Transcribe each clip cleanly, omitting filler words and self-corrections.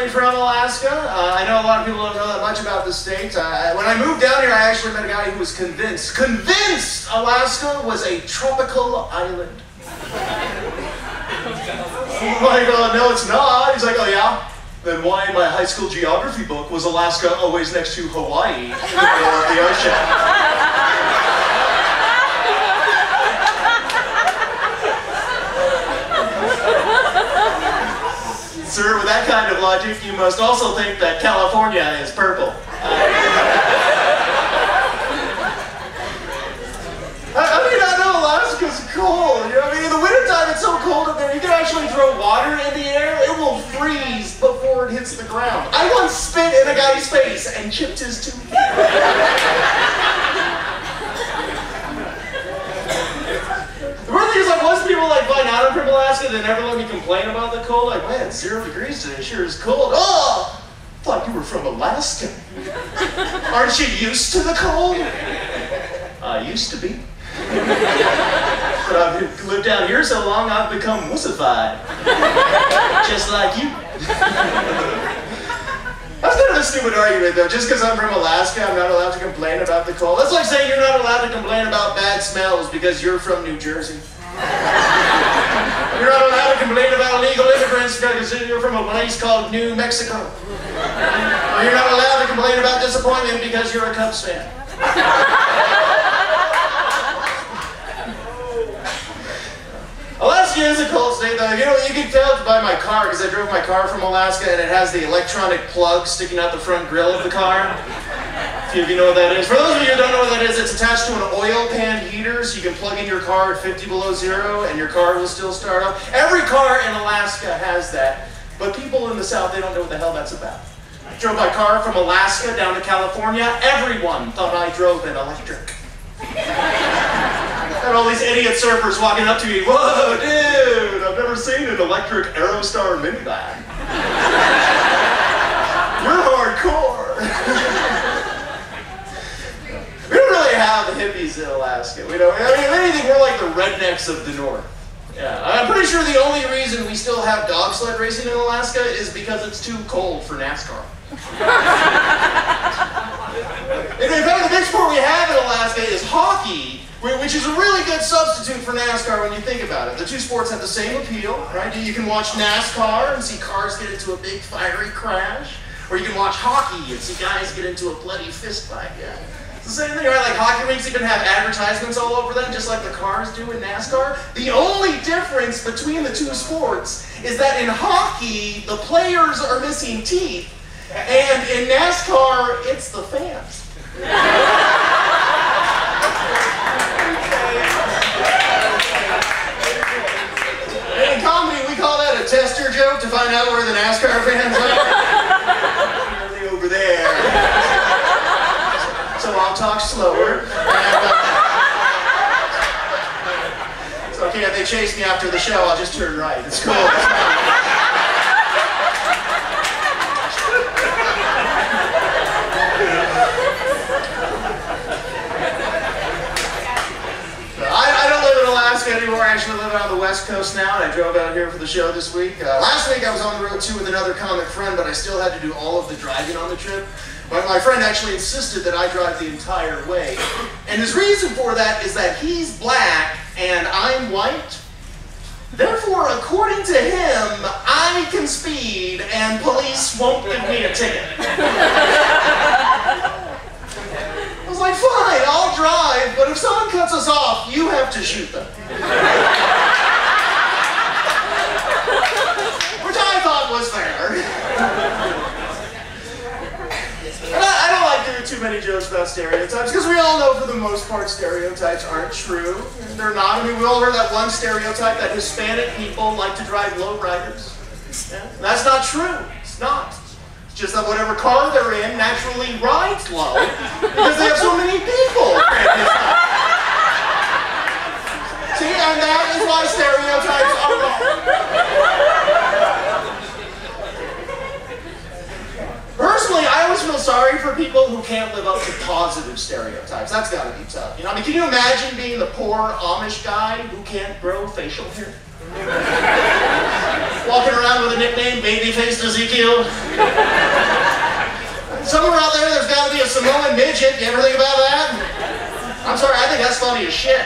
originally from Alaska. I know a lot of people don't know that much about the state. When I moved down here, I actually met a guy who was convinced Alaska was a tropical island. I'm like, oh, no, it's not. He's like, oh, yeah? Then why in my high school geography book was Alaska always next to Hawaii in the middle of the ocean? Sir, with that kind of logic, you must also think that California is purple. I know Alaska's cold. You know, in the wintertime it's so cold up there, you can actually throw water in the air, it will freeze before it hits the ground. I once spit in a guy's face and chipped his tooth. The weird thing is, like, once people find out I'm from Alaska, they never let me complain about the cold. Like, man, it's 0 degrees today, sure is cold. Oh, thought you were from Alaska. Aren't you used to the cold? I used to be. But I've lived down here so long, I've become wussified. Just like you. That's kind of a stupid argument, though. Just because I'm from Alaska, I'm not allowed to complain about the cold. That's like saying you're not allowed to complain about bad smells because you're from New Jersey. You're not allowed to complain about illegal immigrants because you're from a place called New Mexico. Or you're not allowed to complain about disappointment because you're a Cubs fan. Alaska is a cold state, though. You know, you can tell by my car, because I drove my car from Alaska, and it has the electronic plug sticking out the front grill of the car. If you know what that is. For those of you who don't know what that is, it's attached to an oil pan heater, so you can plug in your car at 50 below zero, and your car will still start up. Every car in Alaska has that, but people in the South, they don't know what the hell that's about. I drove my car from Alaska down to California. Everyone thought I drove an electric. And all these idiot surfers walking up to me, whoa, dude, I've never seen an electric Aerostar minivan. You're hardcore. We don't really have the hippies in Alaska. We don't. I mean, if anything, we're like the rednecks of the north. Yeah, I'm pretty sure the only reason we still have dog sled racing in Alaska is because it's too cold for NASCAR. In fact, the big sport we have in Alaska is hockey, which is a really good substitute for NASCAR when you think about it. The two sports have the same appeal, right? You can watch NASCAR and see cars get into a big fiery crash, or you can watch hockey and see guys get into a bloody fist fight. Yeah. It's the same thing, right? Like hockey rinks even have advertisements all over them, just like the cars do in NASCAR. The only difference between the two sports is that in hockey, the players are missing teeth, and in NASCAR, it's the fans. In comedy, we call that a tester joke to find out where the NASCAR fans are. Really over there. So I'll talk slower. It's okay if they chase me after the show, I'll just turn right. It's cool. Anymore. I actually live out on the West Coast now, and I drove out here for the show this week. Last week I was on the road too with another comic friend, but I still had to do all of the driving on the trip. But my friend actually insisted that I drive the entire way. And his reason for that is that he's black and I'm white. Therefore, according to him, I can speed and police won't give me a ticket. I was like, fine, I'll drive, but if someone cuts us off, you have to shoot them. Which I thought was fair. And I don't like doing too many jokes about stereotypes, because we all know for the most part stereotypes aren't true. They're not. I mean, we all heard that one stereotype that Hispanic people like to drive lowriders. Yeah? That's not true. It's not. Just that whatever car they're in naturally rides low because they have so many people. See, and that is why stereotypes are wrong. Personally, I always feel sorry for people who can't live up to positive stereotypes. That's got to be tough. You know, I mean, can you imagine being the poor Amish guy who can't grow facial hair? walking around with a nickname, Baby-Faced Ezekiel. Somewhere out there, there's got to be a Samoan midget. You ever think about that? I'm sorry, I think that's funny as shit.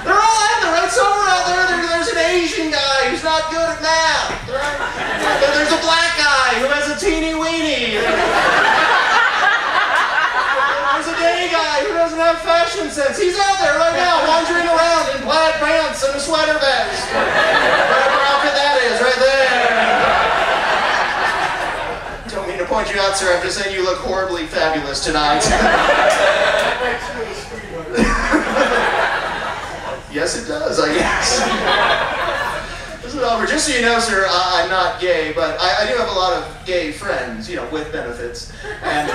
They're all out there, right? Somewhere out there, there's an Asian guy who's not good at math, right? There's a black guy who has a teeny weenie. There's a gay guy who doesn't have fashion sense. He's out there right now, wandering around in plaid pants and a sweater vest. Whatever outfit that is, right there. Don't mean to point you out, sir. I'm just saying you look horribly fabulous tonight. Yes, it does, I guess. This is over. Just so you know, sir, I'm not gay, but I do have a lot of gay friends, you know, with benefits. And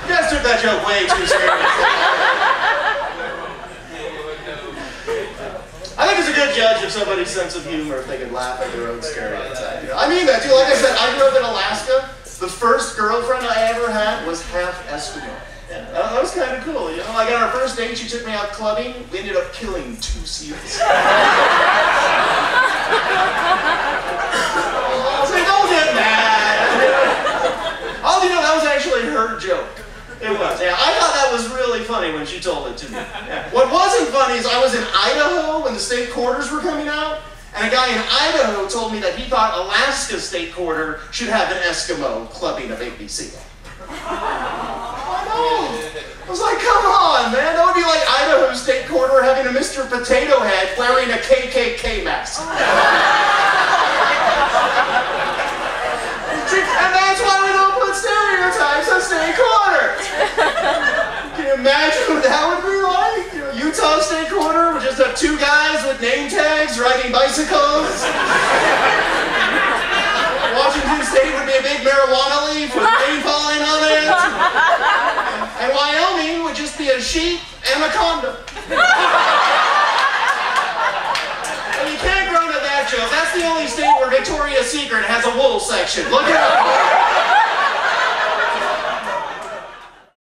you guys took that joke way too seriously. I think it's a good judge of somebody's sense of humor if they can laugh at their own stereotype. You know? I mean that too. Like I said, I grew up in Alaska. The first girlfriend I ever had was half Eskimo. Yeah, that was kind of cool, you know. Like on our first date, she took me out clubbing. We ended up killing 2 seals. I was like, don't get mad. Oh, you know, that was actually her joke. It was. Yeah, I thought that was really funny when she told it to me. Yeah. What wasn't funny is I was in Idaho when the state quarters were coming out, and a guy in Idaho told me that he thought Alaska's state quarter should have an Eskimo clubbing a baby seal. I was like, come on, man. That would be like Idaho State Quarter having a Mr. Potato Head wearing a KKK mask. And that's why we don't put stereotypes on state quarters. Can you imagine what that would be like? You know, Utah State Quarter would just have 2 guys with name tags riding bicycles. Washington State would be a big marijuana leaf with rain falling on it. And Wyoming would just be a sheep and a condom. And you can't groan at that joke. That's the only state where Victoria's Secret has a wool section. Look it up.